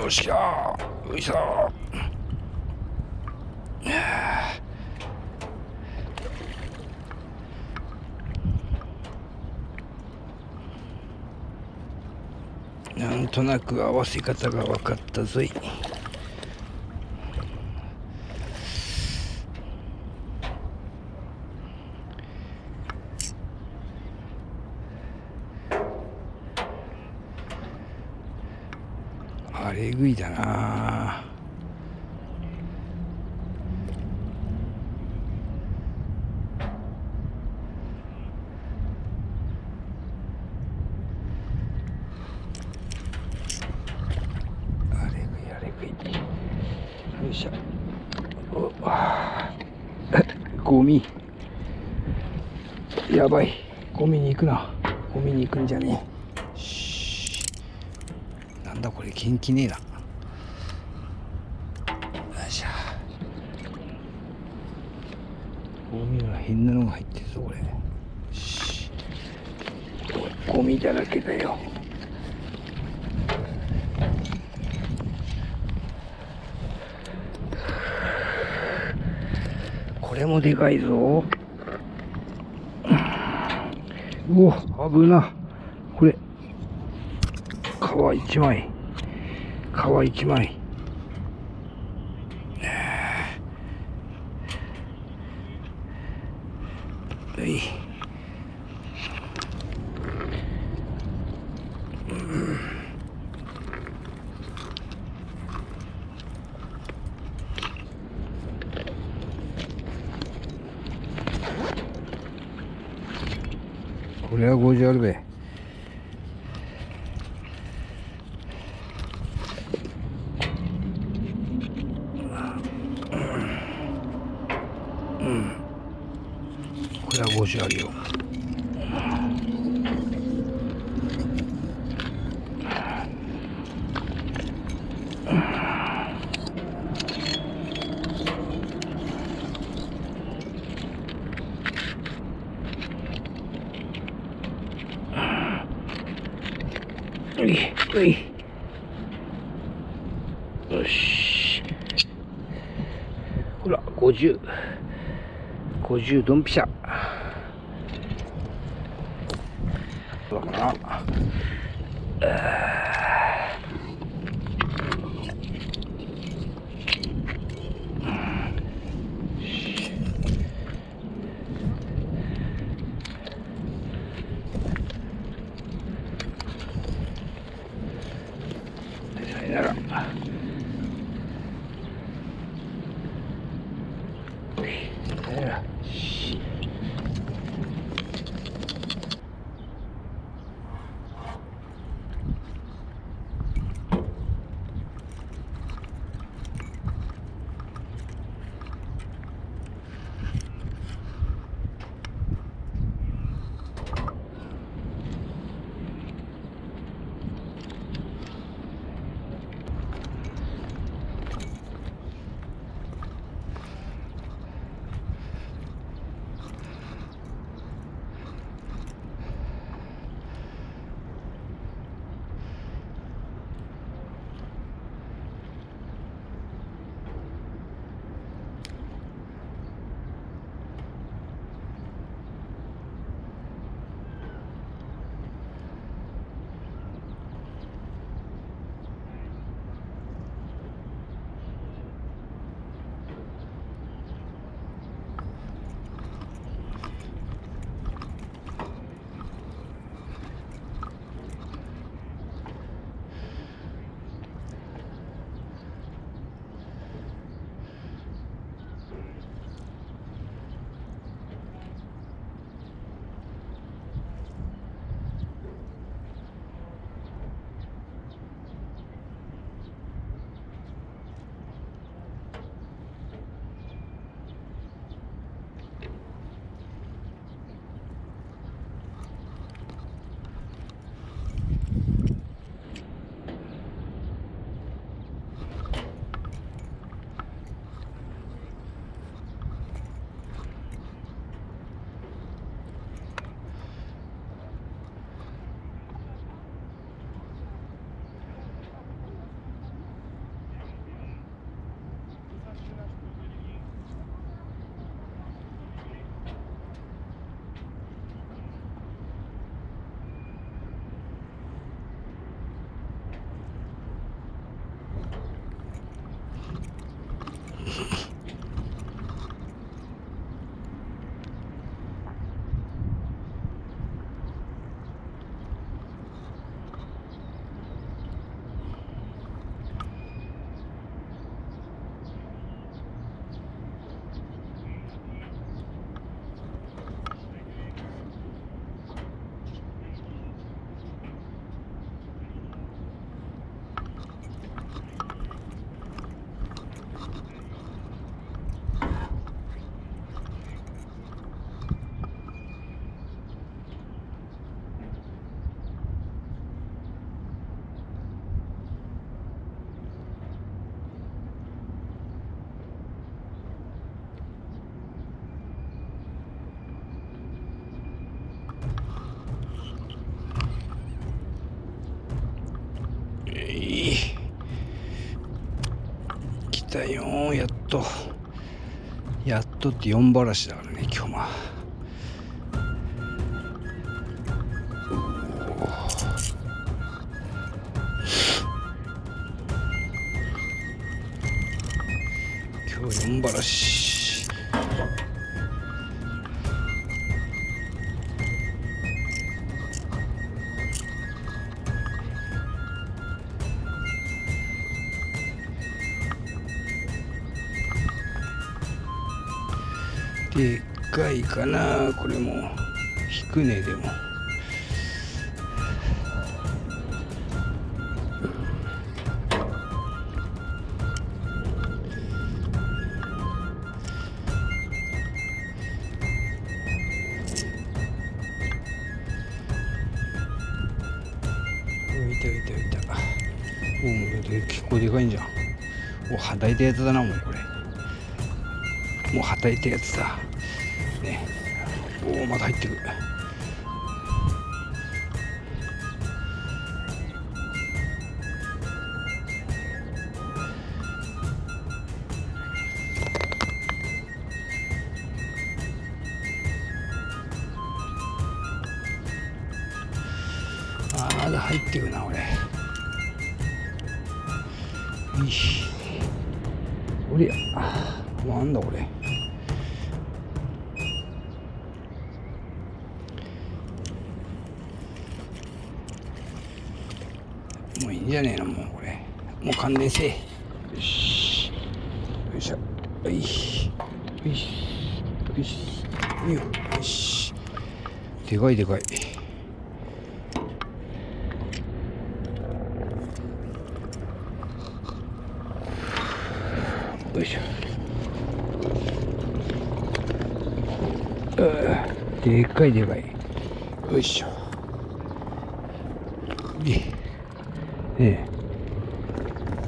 よっしゃー、よいしょなんとなく合わせ方が分かったぞい。あれぐいだな。よいしょ。ゴミ。やばい。ゴミに行くな。ゴミに行くんじゃねえ。なんだこれ、元気ねえな。よいしょ。ゴミが変なのが入ってるぞ、これ。ゴミだらけだよ。これもでかいぞ。うお、危な。これ、皮一枚。皮一枚。はい。これは50あるべ。これは50あるよ。ういうい。よし。ほら、50。50ドンピシャ。そうだかな。さよなら。来たよ、やっとって4ばらしだからね、今日は。今日4ばらし。でっかいかな、これも低値でも。いた。おお、結構でかいんじゃん。お、はたいたやつだな、もうこれ。もうはたいたやつだ。ね。おお、また入ってくる。まだ入ってくな、俺。よし。おりゃ。なんだこれ。もういいんじゃねえの、もうこれ。もう感電せえ。よし。よいしょ。よいし。よいし。よいし。よし。でかい。よいしょ。でかい。よいしょ。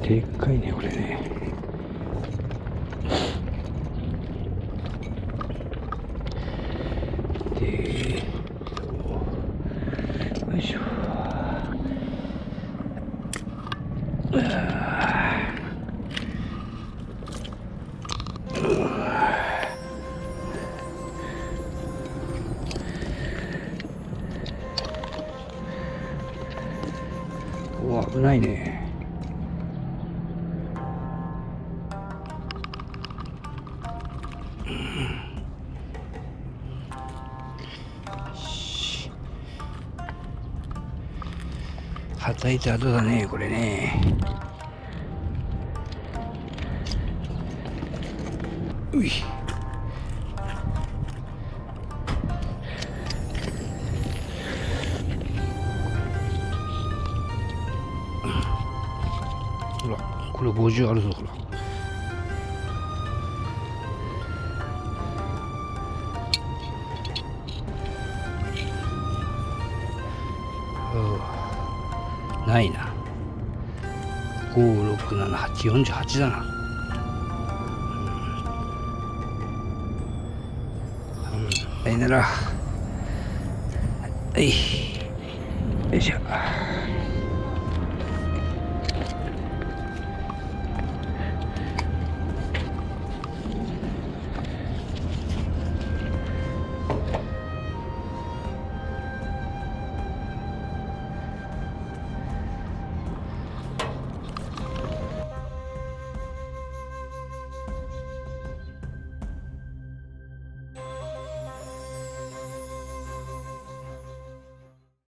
でっかいね、これね。よいしょ。お、危ないね。はたいた後だね、これね。うい。ほら、これ50あるぞ、ほら。ないな。5、6、7、8、48だな。さよなら。はい。よいしょ。